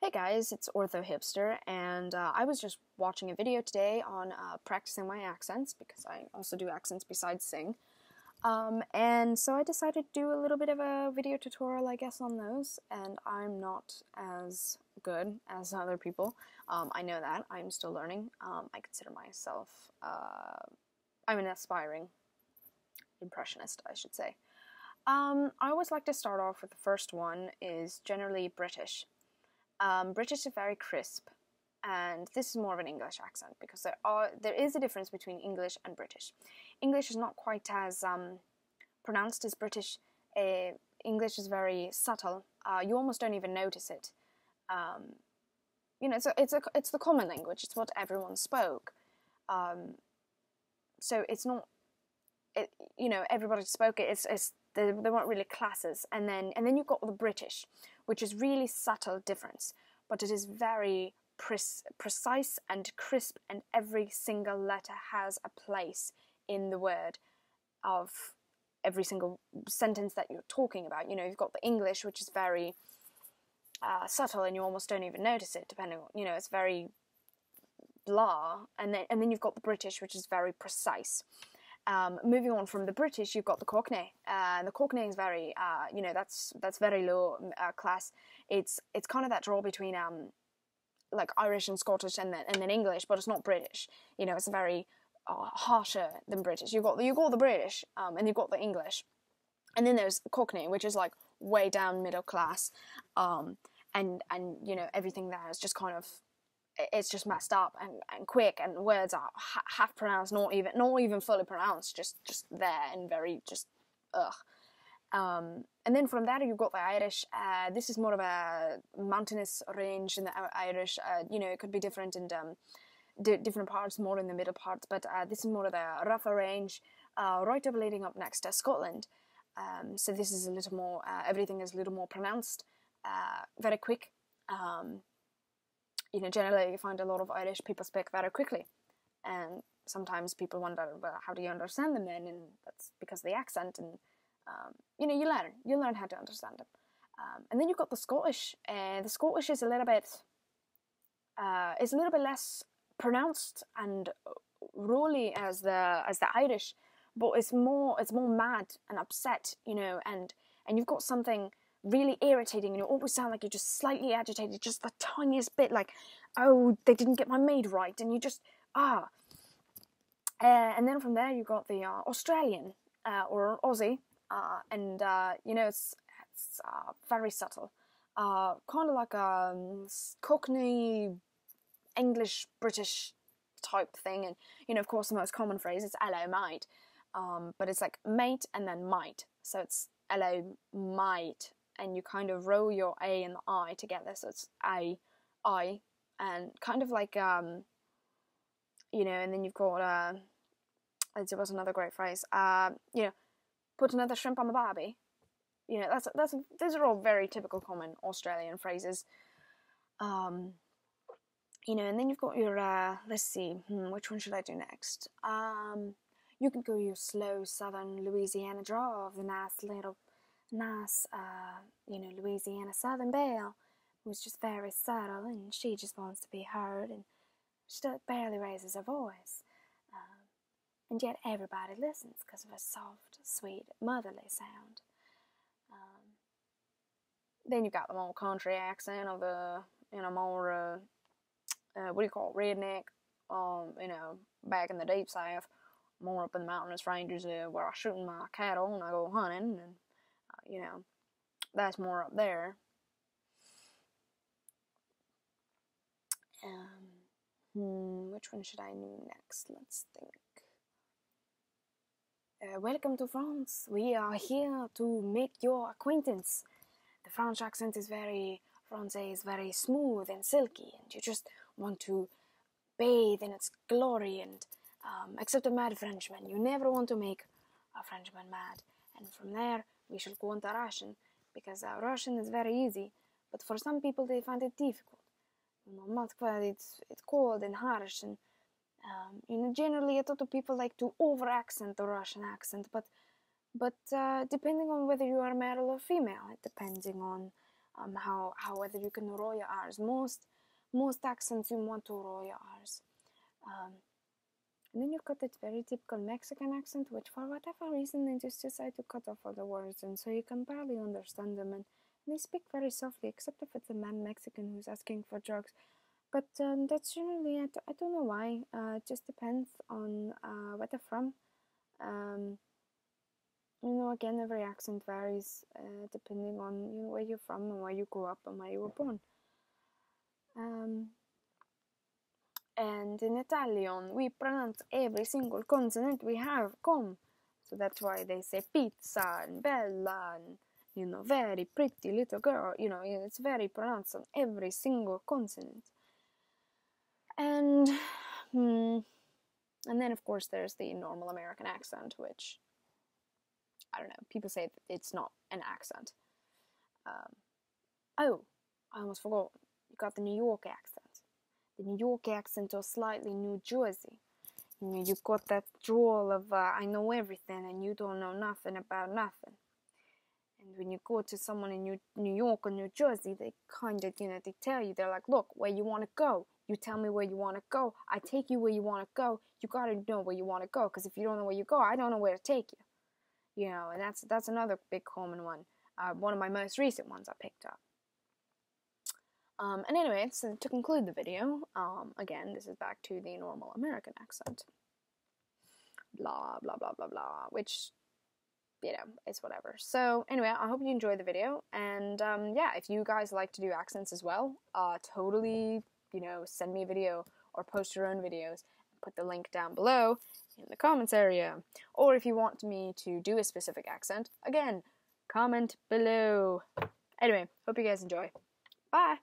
Hey guys, it's Ortho Hipster, and I was just watching a video today on practicing my accents, because I also do accents besides sing. And so I decided to do a little bit of a video tutorial, I guess, on those, and I'm not as good as other people. I know that. I'm still learning. I consider myself, I'm an aspiring impressionist, I should say. I always like to start off with the first one is generally British. British is very crisp, and this is more of an English accent because there is a difference between English and British. English is not quite as pronounced as British. English is very subtle. You almost don't even notice it. It's the common language. It's what everyone spoke. So it's not. Everybody spoke it. There weren't really classes, and then you've got the British, which is really subtle difference, but it is very precise and crisp, and every single letter has a place in the word of every single sentence that you're talking about. You've got the English, which is very subtle, and you almost don't even notice it, depending on, it's very blah, and then you've got the British, which is very precise. Moving on from the British, you've got the Cockney. And the Cockney is very, that's very low class. It's kind of that draw between like Irish and Scottish and then English, but it's not British. It's very harsher than British. You've got the British, and you've got the English, and then there's Cockney, which is like way down middle class, and everything there is just kind of. It's just messed up and quick, and words are half pronounced, not even fully pronounced, just there, and very just ugh. And then from there you've got the Irish. This is more of a mountainous range in the Irish. It could be different in different parts, more in the middle parts, but this is more of the rougher range, right up leading up next to Scotland. So this is a little more. Everything is a little more pronounced, very quick. Generally you find a lot of Irish people speak very quickly, and sometimes people wonder, well, how do you understand them then? And that's because of the accent, and you learn how to understand them. And then you've got the Scottish. The Scottish is a little bit less pronounced and rolly as the Irish, but it's more mad and upset, and you've got something really irritating, and you always sound like you're just slightly agitated, just the tiniest bit, like, oh, they didn't get my maid right, and you just and then from there you got the Australian or Aussie, and it's very subtle, kind of like a Cockney English British type thing, and of course the most common phrase is hello mate, but it's like mate and then might, so it's hello mate, and you kind of roll your A and the I together, so it's I, and kind of like, and then you've got, there was another great phrase, put another shrimp on the barbie. Those are all very typical common Australian phrases. And then you've got your, let's see, which one should I do next? You can go your slow southern Louisiana drawl of the nice, Louisiana Southern belle, who's just very subtle, and she just wants to be heard, and she barely raises her voice, and yet everybody listens because of her soft, sweet, motherly sound. Then you've got the more country accent of the, more, what do you call it, redneck, back in the deep south, more up in the mountainous ranges where I shoot my cattle and I go hunting, and that's more up there. Which one should I do next? Let's think. Welcome to France. We are here to make your acquaintance. The French accent is very smooth and silky, and you just want to bathe in its glory, and except a mad Frenchman. You never want to make a Frenchman mad. And from there, we shall go into Russian, because Russian is very easy, but for some people they find it difficult. It's cold and harsh, and generally a lot of people like to over-accent the Russian accent, but depending on whether you are male or female, depending on how whether you can roll your R's. Most accents you want to roll your R's. And then you've got that very typical Mexican accent, which for whatever reason they just decide to cut off all the words, and so you can barely understand them. And they speak very softly, except if it's a man Mexican who's asking for drugs. But that's generally, I don't know why. It just depends on where they're from. Again, every accent varies depending on where you're from and where you grew up and where you were born. And in Italian, we pronounce every single consonant we have come. So that's why they say pizza and bella and, very pretty little girl. It's very pronounced on every single consonant. And then, of course, there's the normal American accent, which, I don't know, people say that it's not an accent. I almost forgot. You got the New York accent. The New York accent or slightly New Jersey. You've got that drawl of, I know everything and you don't know nothing about nothing. And when you go to someone in New York or New Jersey, they kind of, they tell you, they're like, look, where you want to go. You tell me where you want to go. I take you where you want to go. You got to know where you want to go, because if you don't know where you go, I don't know where to take you. And that's another big common one. One of my most recent ones I picked up. And anyway, so to conclude the video, again, this is back to the normal American accent. Blah, blah, blah, blah, blah, which, it's whatever. So, anyway, I hope you enjoyed the video, and, yeah, if you guys like to do accents as well, totally, send me a video, or post your own videos, and put the link down below in the comments area. Or if you want me to do a specific accent, again, comment below. Anyway, hope you guys enjoy. Bye!